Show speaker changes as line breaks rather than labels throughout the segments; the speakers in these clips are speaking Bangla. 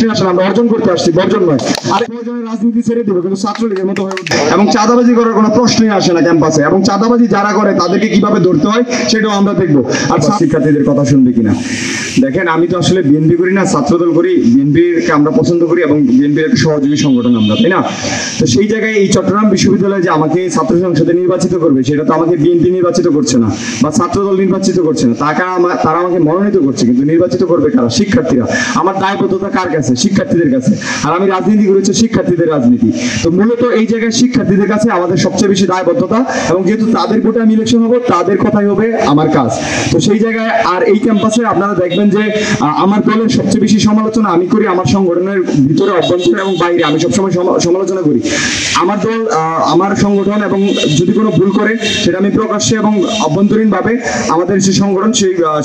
প্রশ্নই আসে না, আমরা অর্জন করতে আসছি, বর্জন নয়। আর রাজনীতি ছেড়ে দেবো, কিন্তু ছাত্রলীগের মতো হয়ে উঠবে এবং চাঁদাবাজি করার কোনো প্রশ্নই আসে না ক্যাম্পাসে, এবং চাঁদাবাজি যারা করে তাদেরকে কিভাবে ধরতে হয় সেটাও আমরা দেখবো। আর শিক্ষার্থীদের কথা শুনবে কিনা। দেখেন, আমি তো আসলে বিএনপি করি না, ছাত্রদল করি। বিএনপিকে আমরা পছন্দ করি এবং বিএনপির একটা সহযোগী সংগঠন আমরা, তাই না? তো সেই জায়গায় এই চট্টগ্রাম বিশ্ববিদ্যালয়ে যে আমাকে ছাত্র সংসদে নির্বাচিত করবে, সেটা তো আমাকে বিএনপি নির্বাচিত করছে না বা ছাত্রদল নির্বাচিত করছে না, তারা আমাকে মনোনীত করছে। কিন্তু নির্বাচিত করবে কারা? শিক্ষার্থীরা। আমার দায়বদ্ধতা কার কাছে? শিক্ষার্থীদের কাছে। আর আমি রাজনীতি করেছি শিক্ষার্থীদের রাজনীতি। তো মূলত এই জায়গায় শিক্ষার্থীদের কাছে আমাদের সবচেয়ে বেশি দায়বদ্ধতা, এবং যেহেতু তাদের ভোটে আমি ইলেকশন হবো, তাদের কথাই হবে আমার কাজ। তো সেই জায়গায় আর এই ক্যাম্পাসে আপনারা দেখবেন যে আমার দলের সবচেয়ে বেশি সমালোচনা আমি করি আমার সংগঠনের ভিতরে, অভ্যন্তরে এবং বাইরে। আমি সবসময় সমালোচনা করি আমার দল, আমার সংগঠন, এবং যদি কোনো ভুল করে সেটা আমি প্রকাশ্যে এবং অভ্যন্তরীণ ভাবে আমাদের যে সংগঠন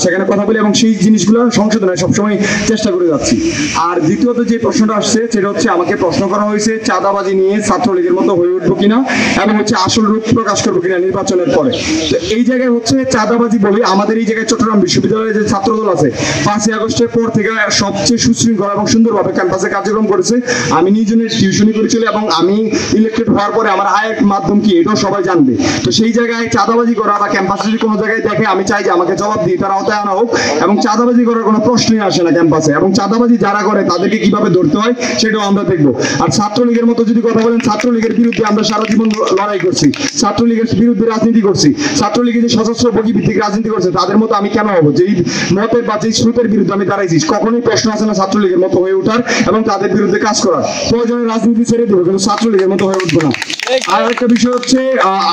সেখানে কথা বলি, এবং সেই জিনিসগুলো সংশোধনের সবসময় চেষ্টা করে যাচ্ছি। আর দ্বিতীয়ত যে প্রশ্নটা আসছে সেটা হচ্ছে, আমাকে প্রশ্ন করা হয়েছে চাঁদাবাজি নিয়ে ছাত্রলীগের মতো হয়ে উঠবো কিনা, এবং হচ্ছে আসল রূপ প্রকাশ করবো কিনা নির্বাচনের পরে। তো এই জায়গায় হচ্ছে চাঁদাবাজি বলি, আমাদের এই জায়গায় চট্টগ্রাম বিশ্ববিদ্যালয়ের যে ছাত্রদল আছে 5ই আগস্টের পর থেকে সবচেয়ে সুশৃঙ্খল এবং সুন্দরভাবে ক্যাম্পাসে কার্যক্রম করেছে। আমি নিজজনের টিউশনি করেছিল, এবং আমি ইলেক্টেড হওয়ার পরে আমার আয়ের মাধ্যম কি এটাও সবাই জানবে। তো সেই জায়গায় চাঁদাবাজি করা বা ক্যাম্পাসে যদি কোনো জায়গায় দেখে, আমি চাই যে আমাকে জবাব দিয়ে তারা আওতায় আনা হোক, এবং চাঁদাবাজি করার কোনো প্রশ্নই আসে না ক্যাম্পাসে, এবং চাঁদাবাজি যারা করে তাদেরকে কিভাবে ধরতে হয় সেটাও আমরা দেখবো। আর ছাত্রলীগের মতো যদি কথা বলেন, ছাত্রলীগের বিরুদ্ধে আমরা সারা জীবন লড়াই করছি, ছাত্রলীগের বিরুদ্ধে রাজনীতি করছি, ছাত্রলীগের যে সশস্ত্র বগি ভিত্তিক রাজনীতি করছে তাদের মতো আমি কেন হবো? যেই মতের বা যেই স্রোতের বিরুদ্ধে আমি দাঁড়াইছি, কখনোই প্রশ্ন আসে না ছাত্রলীগের মতো হয়ে ওঠার এবং তাদের বিরুদ্ধে কাজ করার। প্রয়োজনে রাজনীতি ছেড়ে দেবো, কিন্তু ছাত্রলীগের মতো হয়ে উঠবো না। আর একটা বিষয় হচ্ছে,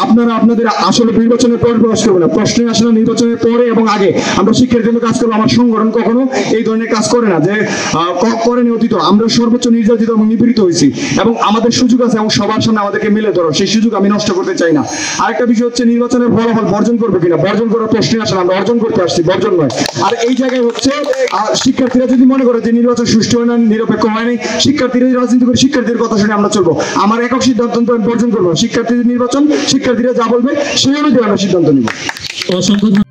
আপনারা আপনাদের আসলে নির্বাচনের পরে প্রকাশ করবো না, প্রশ্নই আসে না নির্বাচনের পরে এবং আগে। আমরা শিক্ষার জন্য কাজ করবো। আমার সংগঠন কখনো এই ধরনের কাজ করে না, যে করেনি অতীত। আমরা সর্বোচ্চ নির্যাতিত এবং নিপীড়িত হয়েছি, এবং আমাদের সুযোগ আছে, এবং সবার সামনে আমাদেরকে মেলে ধরো, সেই সুযোগ আমি নষ্ট করতে চাই না। আরেকটা বিষয় হচ্ছে, নির্বাচনের ফলাফল বর্জন করবে কিনা। বর্জন করার প্রশ্নই আসে না, আমরা অর্জন করতে আসছি, বর্জন নয়। আর এই জায়গায় হচ্ছে, শিক্ষার্থীরা যদি মনে করে যে নির্বাচন সুষ্ঠু হয় না, নিরপেক্ষ হয়নি, শিক্ষার্থীরা রাজনীতি করে শিক্ষার্থীদের কথা শুনে আমরা চলবো। আমার একক সিদ্ধান্ত বর্জন করবো। শিক্ষার্থীদের নির্বাচন, শিক্ষার্থীরা যা বলবে সেই অনুযায়ী আমরা সিদ্ধান্ত নিব।
অসংখ্য